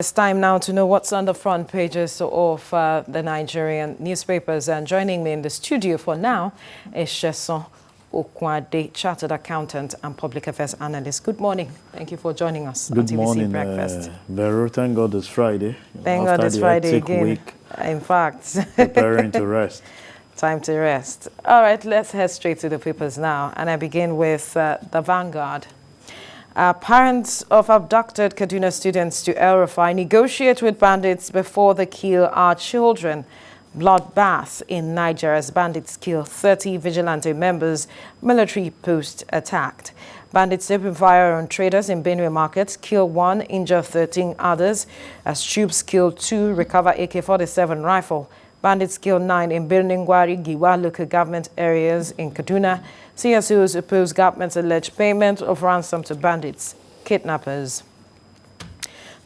It's time now to know what's on the front pages of the Nigerian newspapers. And joining me in the studio for now is Sheson Okwade, Chartered Accountant and Public Affairs Analyst. Good morning. Thank you for joining us on TVC morning, Breakfast. Vero, thank God it's Friday. Thank God it's Friday again. Week, in fact, preparing to rest. Time to rest. All right, let's head straight to the papers now. And I begin with the Vanguard. Parents of abducted Kaduna students to El Rufai negotiate with bandits before they kill our children. Bloodbath in Niger as bandits kill 30 vigilante members. Military post attacked. Bandits open fire on traders in Benue markets, kill 1, injure 13 others. As troops kill 2, recover AK-47 rifle. Bandits kill 9 in Birningwari, Giwa local government areas in Kaduna. CSOs oppose government's alleged payment of ransom to bandits, kidnappers.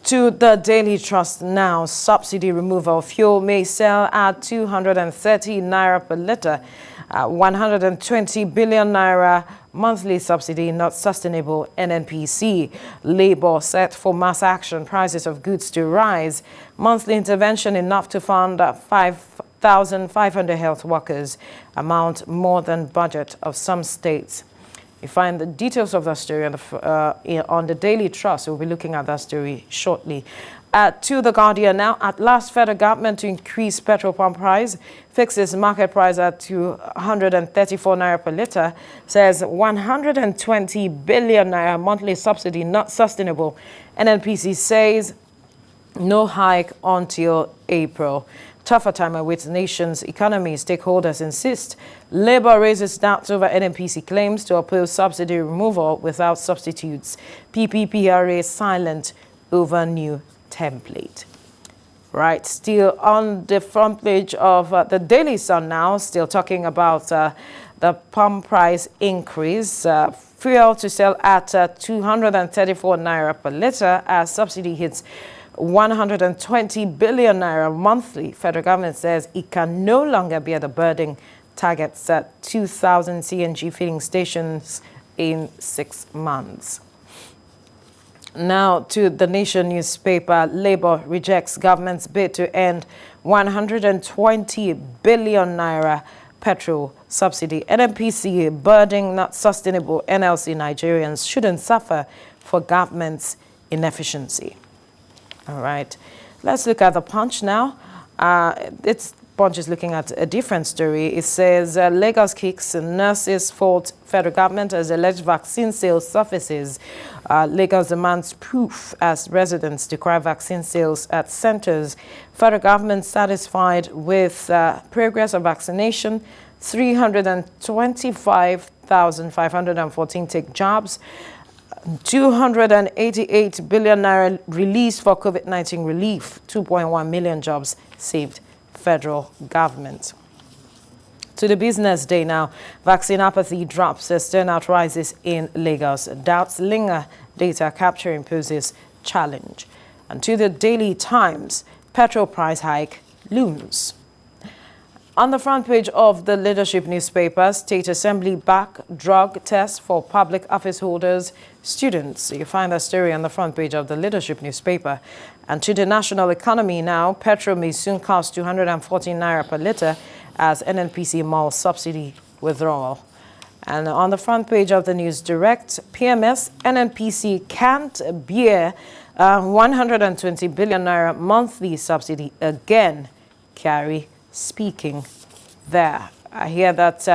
To the Daily Trust now, subsidy removal. Fuel may sell at 230 naira per litre. 120 billion naira monthly subsidy not sustainable. NNPC. Labour set for mass action. Prices of goods to rise. Monthly intervention enough to fund 5,500 health workers. Amount more than budget of some states. You find the details of that story on the Daily Trust. We'll be looking at that story shortly. To the Guardian now, at last, federal government to increase petrol pump price, fixes market price at 234 naira per litre, says 120 billion naira monthly subsidy not sustainable. NNPC says no hike until April. Tougher time awaits nation's economy. Stakeholders insist. Labour raises doubts over NNPC claims to oppose subsidy removal without substitutes. PPPRA silent over new template. Right, still on the front page of the Daily Sun now, still talking about the pump price increase. Fuel to sell at 234 naira per litre as subsidy hits 120 billion naira monthly. Federal government says it can no longer bear the burden. Targets at 2,000 CNG filling stations in 6 months. Now to the Nation newspaper. Labour rejects government's bid to end 120 billion naira petrol subsidy. NNPC burden not sustainable. NLC Nigerians shouldn't suffer for government's inefficiency. All right, let's look at the Punch now. Punch is looking at a different story. It says Lagos kicks nurses fault federal government as alleged vaccine sales surfaces. Lagos demands proof as residents decry vaccine sales at centers. Federal government satisfied with progress of vaccination. 325,514 take jobs. 288 billion naira release for COVID-19 relief. 2.1 million jobs saved. Federal government. To the Business Day now. Vaccine apathy drops as turnout rises in Lagos. Doubts linger. Data capture imposes challenge. And to the Daily Times. Petrol price hike looms. On the front page of the Leadership newspaper, State Assembly back drug test for public office holders, students. You find that story on the front page of the Leadership newspaper. And to the national economy now, petrol may soon cost 214 naira per litre as NNPC Mulls subsidy withdrawal. And on the front page of the News Direct, PMS, NNPC can't bear 120 billion naira monthly subsidy again. Carry speaking there. I hear that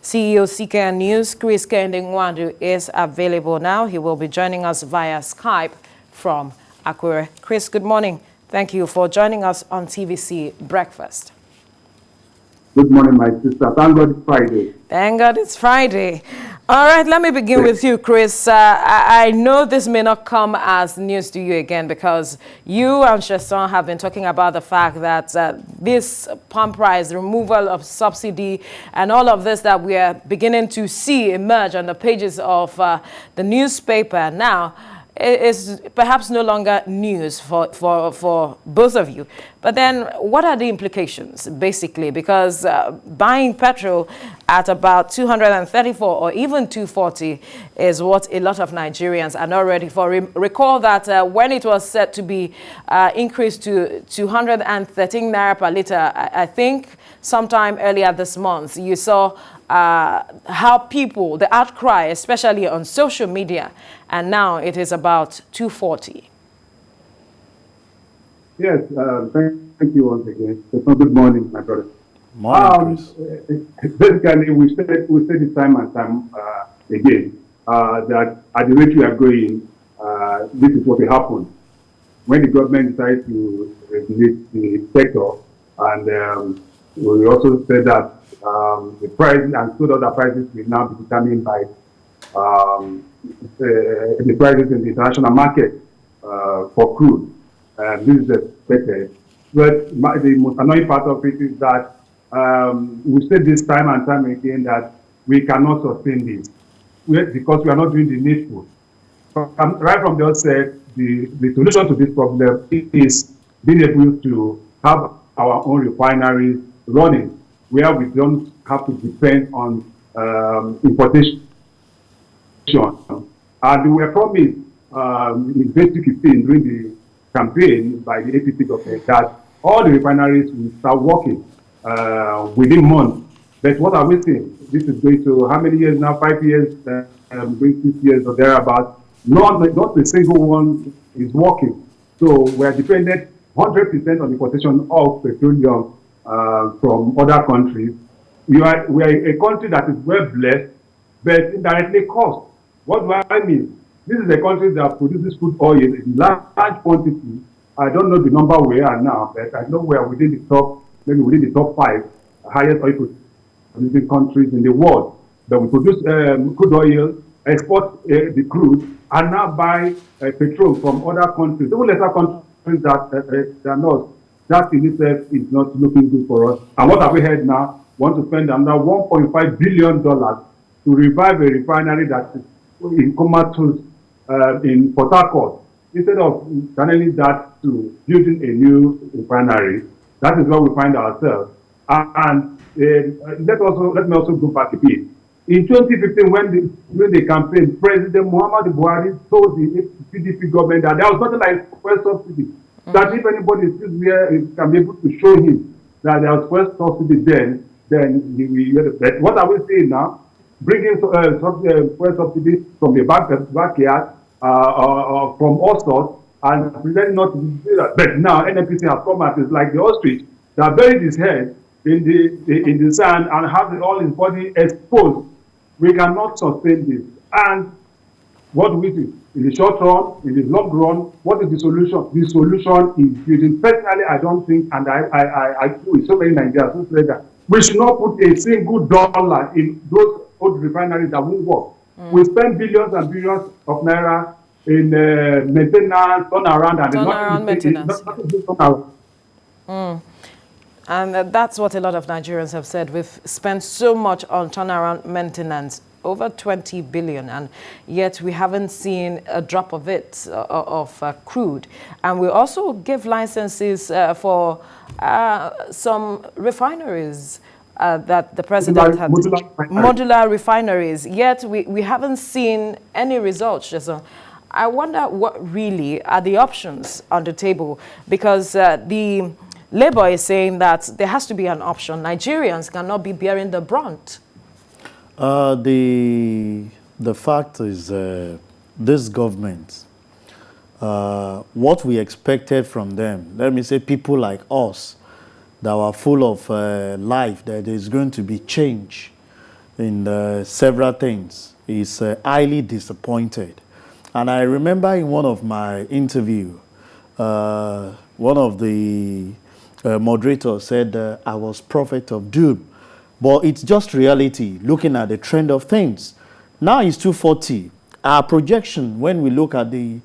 CEO CK News, Chris Kendingwandu, is available now. He will be joining us via Skype from Akure. Chris, good morning. Thank you for joining us on TVC Breakfast. Good morning, my sister. Thank God it's Friday. Thank God it's Friday. All right, let me begin with you, Chris. I know this may not come as news to you again because you and Sheson have been talking about the fact that this pump price, removal of subsidy, and all of this that we are beginning to see emerge on the pages of the newspaper now is perhaps no longer news for both of you. But then what are the implications, basically? Because buying petrol at about 234 or even 240 is what a lot of Nigerians are not ready for. Recall that when it was set to be increased to 213 naira per litre, I think sometime earlier this month, you saw how people, the outcry, especially on social media, and now it is about 240. Yes, thank you once again. Good morning, my brother. Morning, Chris. Basically, we said it time and time again that at the rate we are going, this is what will happen. When the government decides to regulate the sector, and we also said that the price and so other prices will now be determined by the prices in the international market for crude. This is expected. But the most annoying part of it is that we said this time and time again that we cannot sustain this because we are not doing the needful. Right from the outset, the solution to this problem is being able to have our own refineries running, where we don't have to depend on importation. And we were promised in 2015 during the campaign by the APC government that all the refineries will start working within months. But what are we seeing? This is going to how many years now? 5 years, going 6 years or thereabouts. Not a single one is working. So we are dependent 100% on the importation of petroleum from other countries. We are a country that is well blessed, but indirectly cost. What do I mean? This is a country that produces crude oil in large quantity. I don't know the number we are now, but I know we are within the top, maybe within the top 5 highest oil producing countries in the world. But we produce crude oil, export the crude, and now buy petrol from other countries, even lesser countries than us. That in itself is not looking good for us. And what have we heard now? Want to spend another $1.5 billion to revive a refinery that is in comatose in Port Harcourt. Instead of channeling that to building a new refinery, that is where we find ourselves. And let me also go back a bit. In 2015, when the campaign, President Muhammadu Buhari told the PDP government that there was nothing like fuel subsidy. That if anybody is still there, can be able to show him that there was fuel subsidy then he will. But what are we saying now? Bringing fuel subsidy from the backyard or from all sorts and pretending not to do that. But now NNPC has come out, it's like the ostrich that buried his head in the sand and has all his body exposed. We cannot sustain this. And what do we do? In the short run, in the long run, what is the solution? The solution is building. Personally, I don't think, and I do with so many Nigerians who say that we should not put a single dollar in those old refineries that won't work. We spend billions and billions of naira in maintenance, turnaround, maintenance. And that's what a lot of Nigerians have said. We've spent so much on turnaround maintenance, over 20 billion, and yet we haven't seen a drop of it, of crude. And we also give licenses for some refineries that the president had, modular refineries, yet we haven't seen any results. So I wonder what really are the options on the table, because the Labour is saying that there has to be an option. Nigerians cannot be bearing the brunt. The fact is, this government, what we expected from them, let me say people like us, that were full of life, that is going to be change in several things, is highly disappointed. And I remember in one of my interview, one of the moderators said I was prophet of doom. But it's just reality, looking at the trend of things. Now it's 240. Our projection, when we look at the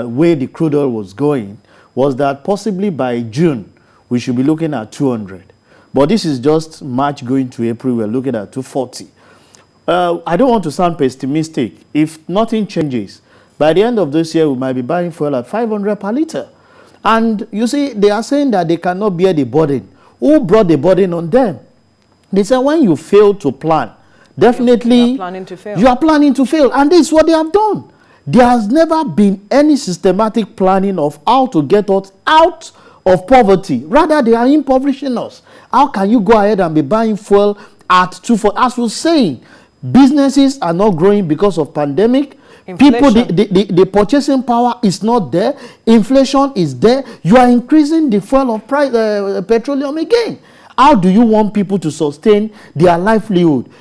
way the crude oil was going, was that possibly by June, we should be looking at 200. But this is just March going to April, we're looking at 240. I don't want to sound pessimistic. If nothing changes, by the end of this year, we might be buying fuel at 500 per litre. And you see, they are saying that they cannot bear the burden. Who brought the burden on them? They said when you fail to plan, definitely you are planning to fail. You are planning to fail. And this is what they have done. There has never been any systematic planning of how to get us out of poverty. Rather, they are impoverishing us. How can you go ahead and be buying fuel at 240? As we're saying, businesses are not growing because of pandemic. Inflation. People, the purchasing power is not there. Inflation is there. You are increasing the fuel of price, petroleum again. How do you want people to sustain their livelihood?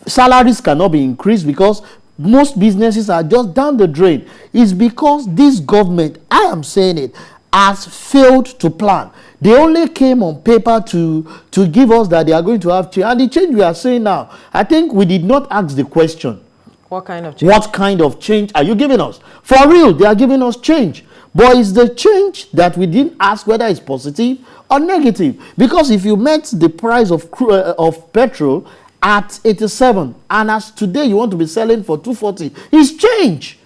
Salaries cannot be increased because most businesses are just down the drain. It's because this government, I am saying it, has failed to plan. They only came on paper to give us that they are going to have change. And the change we are saying now, I think we did not ask the question. What kind of change? What kind of change are you giving us? For real, they are giving us change. But it's the change that we didn't ask whether it's positive or negative. Because if you met the price of petrol at 87, and as today you want to be selling for 240, it's change.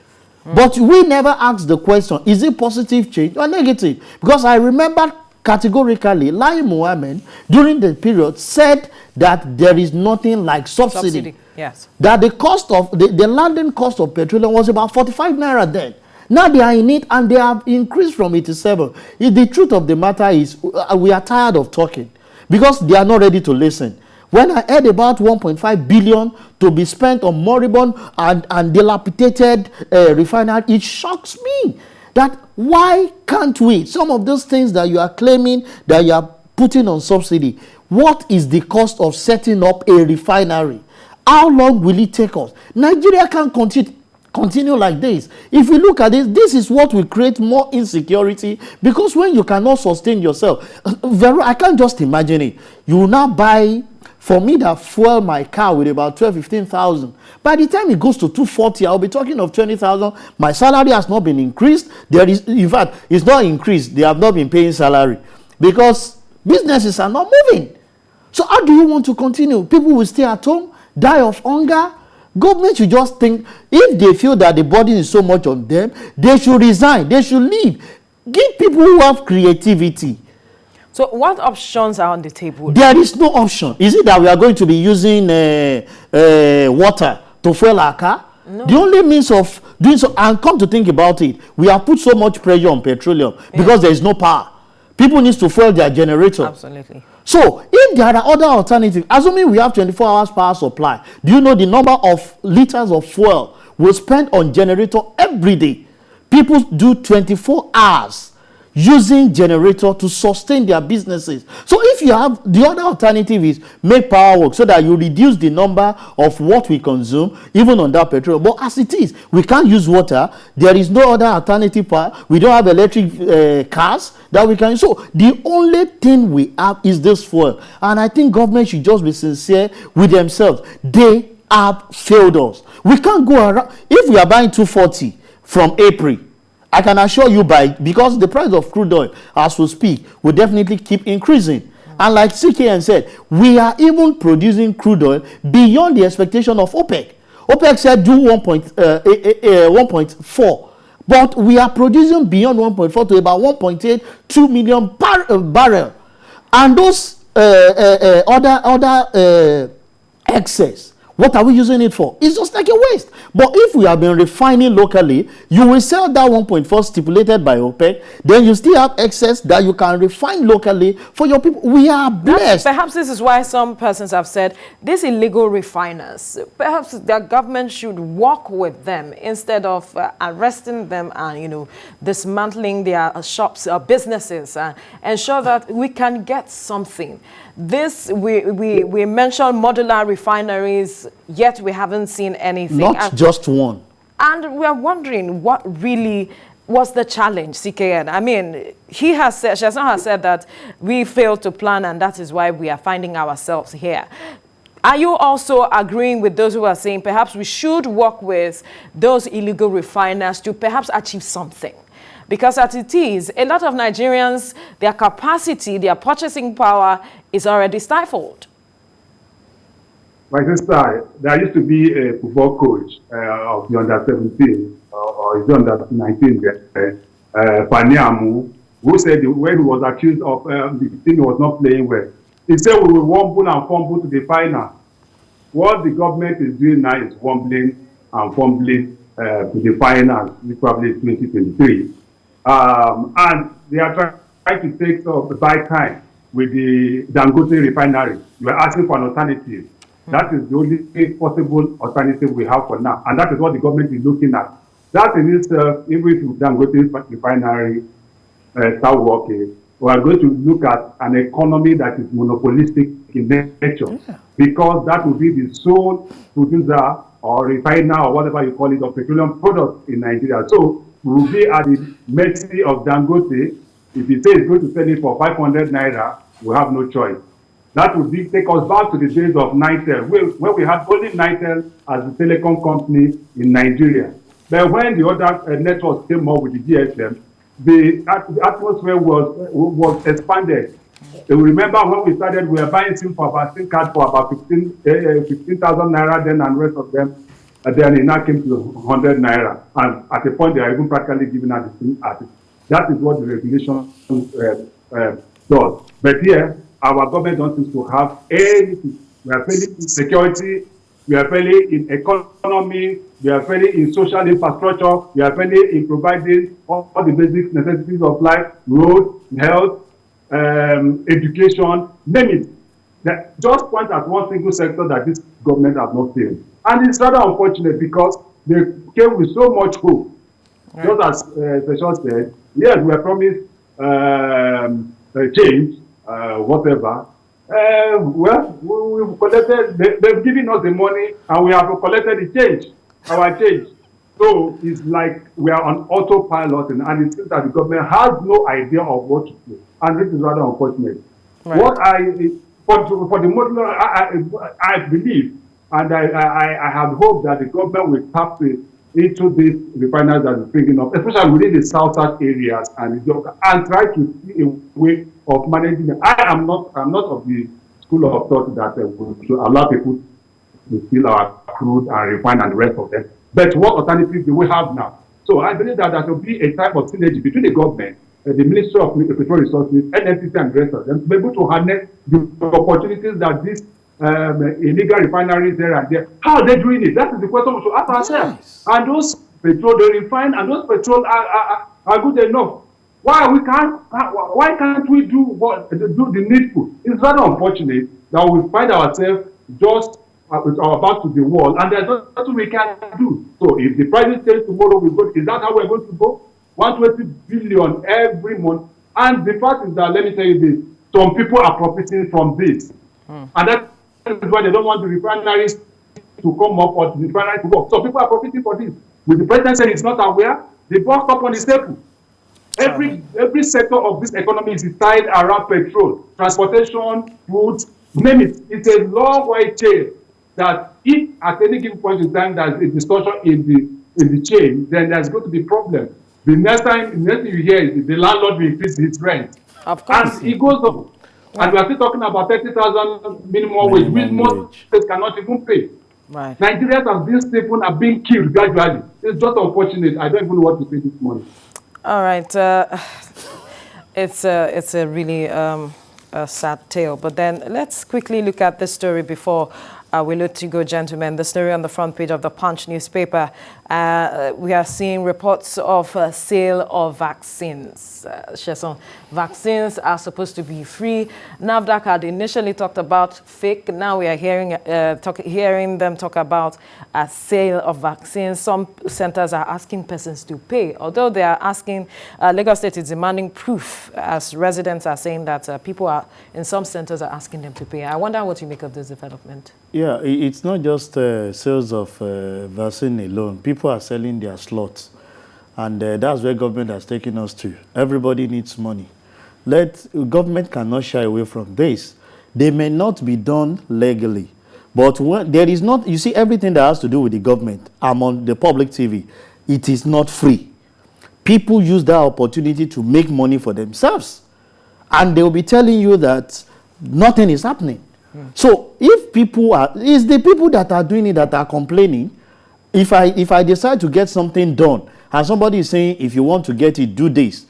But we never asked the question, is it positive change or negative? Because I remember categorically, Lai Mohammed, during the period, said that there is nothing like subsidy. Yes. That the cost of, the landing cost of petroleum was about 45 naira then. Now they are in it and they have increased from 87. The truth of the matter is, we are tired of talking because they are not ready to listen. When I heard about 1.5 billion to be spent on moribund and dilapidated refinery, it shocks me that why can't we, some of those things that you are claiming that you are putting on subsidy, what is the cost of setting up a refinery? How long will it take us? Nigeria can't continue like this. If we look at it, this is what will create more insecurity, because when you cannot sustain yourself, I can't just imagine it. You will now buy, for me that fuel my car with about 12,000-15,000. By the time it goes to 240, I'll be talking of 20,000. My salary has not been increased. There is, in fact, it's not increased. They have not been paying salary because businesses are not moving. So how do you want to continue? People will stay at home, die of hunger. Government should just think, if they feel that the burden is so much on them, they should resign, they should leave. Give people who have creativity. So what options are on the table? There is no option. Is it that we are going to be using water to fuel our car? No. The only means of doing so, and come to think about it, we have put so much pressure on petroleum because there is no power. People need to fuel their generator. Absolutely. So if there are other alternatives, assuming we have 24 hours power supply, do you know the number of liters of fuel we spend on generator every day? People do 24 hours using generator to sustain their businesses. So if you have, the other alternative is make power work so that you reduce the number of what we consume even on that petrol. But as it is, we can't use water. There is no other alternative power. We don't have electric cars that we can use. So the only thing we have is this fuel. And I think government should just be sincere with themselves. They have failed us. We can't go around. If we are buying 240 from April, I can assure you because the price of crude oil as we speak will definitely keep increasing. And like CKN said, we are even producing crude oil beyond the expectation of OPEC. OPEC said do 1.4, but we are producing beyond 1.4 to about 1.82 million barrel. And those other excess, what are we using it for? It's just like a waste. But if we have been refining locally, you will sell that 1.4 stipulated by OPEC. Then you still have excess that you can refine locally for your people. We are blessed. Perhaps this is why some persons have said these illegal refiners, perhaps the government should work with them instead of arresting them and, dismantling their shops or businesses and ensure that we can get something. This, we mentioned modular refineries, yet we haven't seen anything. Not just one. And we are wondering what really was the challenge, CKN. I mean, Shazan has said that we failed to plan and that is why we are finding ourselves here. Are you also agreeing with those who are saying perhaps we should work with those illegal refiners to perhaps achieve something? Because as it is, a lot of Nigerians, their capacity, their purchasing power is already stifled. My sister, there used to be a football coach of the under-17 or the under-19, Paniamu, who said when he was accused of the team was not playing well, He said we will wumble and fumble to the final. What the government is doing now is wumbling and fumbling to the final, which probably is 2023. And they are trying to take buy time with the Dangote refinery. We are asking for an alternative. That is the only possible alternative we have for now. And that is what the government is looking at. That in itself, even if Dangote refinery start working, we are going to look at an economy that is monopolistic in nature, because that will be the sole producer or refiner or whatever you call it of petroleum products in Nigeria. So we will be at the mercy of Dangote. If he says he's going to sell it for 500 naira, we have no choice. That would take us back to the days of Nitel, where we had only Nitel as the telecom company in Nigeria. But when the other networks came up with the GSM, the atmosphere was expanded. You remember when we started, we were buying SIM card for about 15,000 naira then, and rest of them. And then it now came to 100 naira. And at a point, they are even practically giving out the SIM card. That is what the regulation does. But here, our government doesn't seem to have anything. We are failing in security, we are failing in economy, we are failing in social infrastructure, we are failing in providing all the basic necessities of life, road, health, education, name it. Just point at one single sector that this government has not failed. And it's rather unfortunate because they came with so much hope. Right. Just as Petrol said, yes, we are promised change, whatever. Well, we've collected, they've given us the money and we have collected the change, our change. So it's like we are on autopilot, and it seems that the government has no idea of what to do. And this is rather unfortunate. Right. What for the modular, I believe, and I have hope that the government will tap into these refiners that is bringing up, especially within the southern areas, and try to see a way of managing them. I'm not of the school of thought that we should allow people to steal our crude and refine and the rest of them. But what alternatives do we have now? So I believe that there will be a type of synergy between the government, the Ministry of Petrol Resources, NNPC, and the rest of them, to be able to harness the opportunities that these illegal refineries there and there. How are they doing it? That is the question we should ask ourselves. Nice. And those petrol they refine, and those petrol are good enough. Why can't we do the needful? It's rather unfortunate that we find ourselves just with our back to the wall, and there's nothing we can do. So if the prices change tomorrow, we go. Is that how we're going to go? 120 billion every month. And the fact is that, let me tell you this: some people are profiting from this, and that is why they don't want the refineries to come up or the refineries to work. So people are profiting for this. With the president saying he's not aware, they bust up on the table. Every sector of this economy is tied around petrol, transportation, food, name it. It's a long way chain that if at any given point in time there's a distortion in the chain, then there's going to be problem. The next thing you hear is the landlord will increase his rent. Of course. And it goes up. Yeah. And we are still talking about 30,000 minimum wage, which most states cannot even pay. Right. Nigerians have been stable, are being killed gradually. It's just unfortunate. I don't even know what to say this morning. All right. It's a really a sad tale. But then let's quickly look at this story before we let you go, gentlemen. The story on the front page of the Punch newspaper. We are seeing reports of sale of vaccines. Vaccines are supposed to be free. NAFDAC had initially talked about fake. Now we are hearing them talk about a sale of vaccines. Some centers are asking persons to pay. Although they are asking, Lagos State is demanding proof, as residents are saying that people are, in some centers, are asking them to pay. I wonder what you make of this development. Yeah, it's not just sales of vaccine alone. People are selling their slots. And that's where government has taken us to. Everybody needs money. Government cannot shy away from this. They may not be done legally. But when there is not, you see, everything that has to do with the government, I'm on the public TV, it is not free. People use that opportunity to make money for themselves. And they will be telling you that nothing is happening. So if it's the people that are doing it that are complaining. If I decide to get something done and somebody is saying, if you want to get it, do this,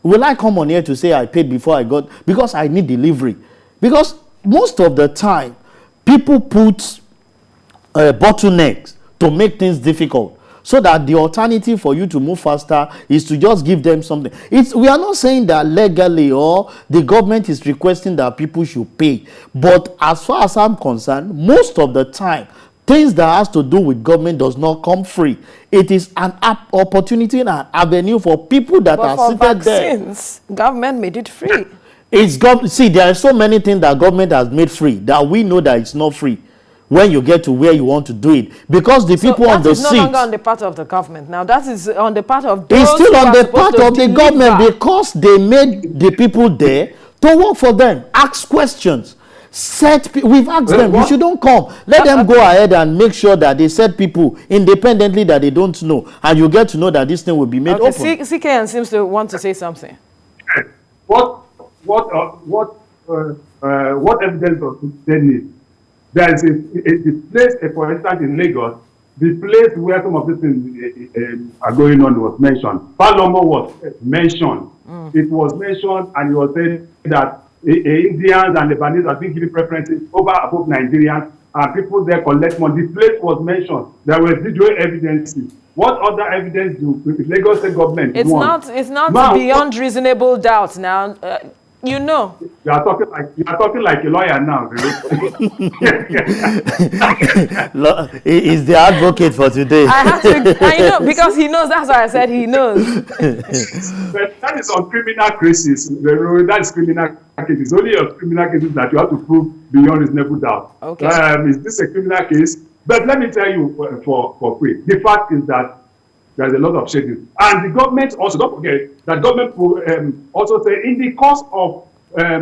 will I come on here to say I paid before I got, because I need delivery? Because most of the time, people put bottlenecks to make things difficult, so that the alternative for you to move faster is to just give them something. We are not saying that legally or the government is requesting that people should pay, but as far as I'm concerned, most of the time, things that has to do with government does not come free. It is an opportunity and an avenue for people that are seated vaccines, there. Government made it free. See, there are so many things that government has made free that we know that it's not free when you get to where you want to do it, because the people on the seat. That is no longer on the part of the government now. That is on the part of those. It's still on the part of the government, because they made the people there to work for them, ask questions. We've asked them, you shouldn't come. Let them go ahead and make sure that they set people independently that they don't know, and you get to know that this thing will be made open. CKN seems to want to say something. What evidence does they need? There is a place, for instance, in Lagos, the place where some of these things are going on was mentioned. Palomo was mentioned. It was mentioned, and it was said that Indians and Lebanese have been given preferences above Nigerians, and people there collect money. The place was mentioned. There were video evidences. What other evidence do the Lagos State government want? It's not beyond reasonable doubt now. You know. You are talking like a lawyer now. He's the advocate for today. I know, because he knows. That's why I said he knows. But that is on criminal cases. That is criminal cases. Only on criminal cases that you have to prove beyond reasonable doubt. Okay. Is this a criminal case? But let me tell you for free. The fact is that there's a lot of shading. And the government also, don't forget, that government also say in the course of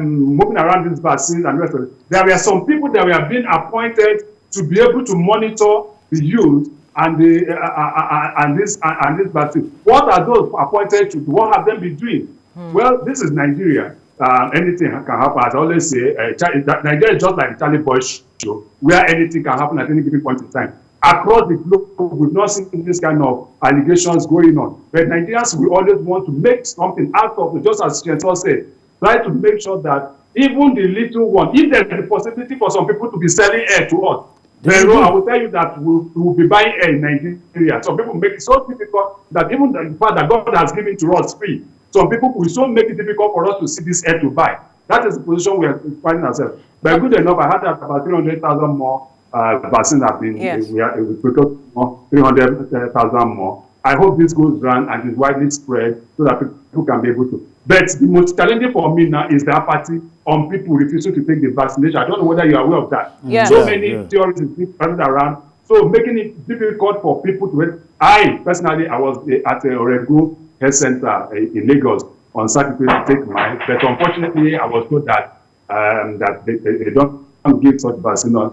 moving around these vaccines and rest of it, there were some people that were being appointed to be able to monitor the use and this vaccine. What are those appointed to do? What have they been doing? Well, this is Nigeria. Anything can happen. As I always say, Nigeria is just like the Charlie Boy show, where anything can happen at any given point in time. Across the globe, we've not seen this kind of allegations going on. But Nigerians, we always want to make something out of it, just as Chancellor said, try to make sure that even the little one, if there's a possibility for some people to be selling air to us, then I will tell you that we'll be buying air in Nigeria. Some people make it so difficult that even the fact that God has given to us free, some people will so make it difficult for us to see this air to buy. That is the position we are finding ourselves. But good enough, I had about 300,000 more vaccines have been, we procured 300,000 more. I hope this goes round and is widely spread so that people can be able to. But the most challenging for me now is the apathy on people refusing to take the vaccination. I don't know whether you are aware of that. So many theories running around, so making it difficult for people to wait. I was at a Oregu Health Center in Lagos on Saturday to take mine, but unfortunately I was told that they don't give such vaccine on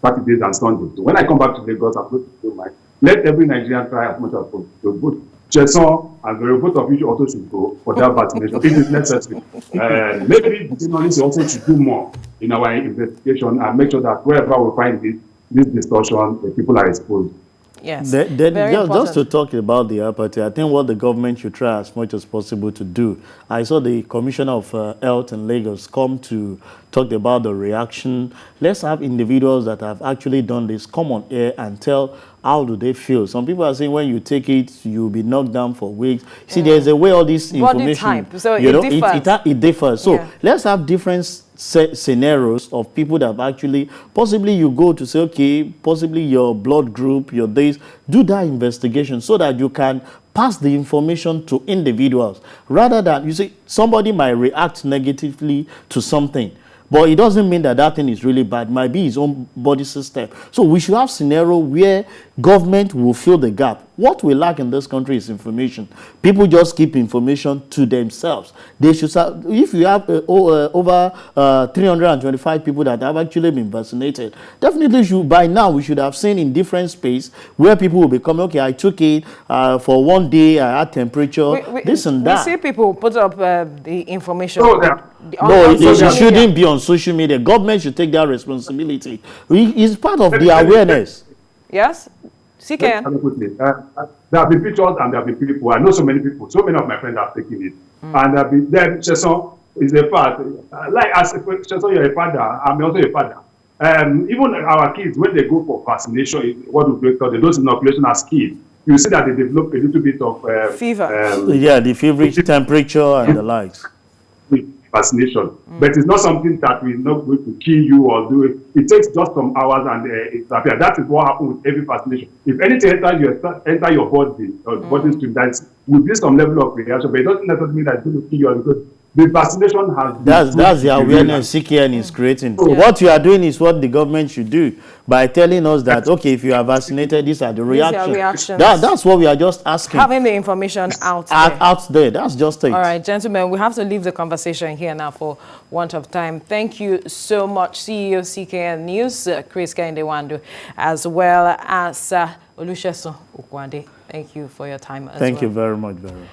Saturdays and Sundays. So when I come back to Lagos, I'm going to do mine. Let every Nigerian try as much as possible. Both Jason and the both of you also should go for that vaccination if it's necessary. Maybe the journalists also should do more in our investigation and make sure that wherever we find this distortion, the people are exposed. Yes. Just to talk about the apathy, I think what the government should try as much as possible to do. I saw the Commissioner of Health in Lagos come to talk about the reaction. Let's have individuals that have actually done this come on air and tell how do they feel. Some people are saying when you take it, you'll be knocked down for weeks. See, there's a way all this information, type. So it differs. So let's have different scenarios of people that have actually, possibly you go to say, okay, possibly your blood group, your days, do that investigation so that you can pass the information to individuals rather than, you see, somebody might react negatively to something. But it doesn't mean that that thing is really bad. It might be his own body system. So we should have scenario where government will fill the gap. What we lack in this country is information. People just keep information to themselves. They should. If you have over 325 people that have actually been vaccinated, definitely by now we should have seen in different space where people will become, okay, I took it for 1 day, I had temperature, this and that. We see people put up the information. No, it shouldn't be on social media. Government should take that responsibility. It's part of the awareness. Yes? CKN. There have been pictures and there have been people. I know so many people. So many of my friends have taken it. And there have been It's a fact. Like as a question, so you're a father. I'm also a father. Even our kids, when they go for vaccination, what we call those inoculation as kids, you see that they develop a little bit of fever. Yeah, the feverish temperature and the likes. Vaccination, but it's not something that will not going to kill you or do it. It takes just some hours and it's appear. That is what happens with every vaccination. If anything enter your body or body stream, that will be some level of reaction, but it doesn't necessarily mean that it's going to kill you because the vaccination has That's the awareness CKN is creating. Yeah. What you are doing is what the government should do by telling us that, okay, if you are vaccinated, these are the reactions. reactions. That's what we are just asking. Having the information out there. Out there, that's just it. All right, gentlemen, we have to leave the conversation here now for want of time. Thank you so much, CEO CKN News, Chris Kaindewandu, as well as Olusegun Okwande. Thank you for your time as well. Thank you very much, Vera.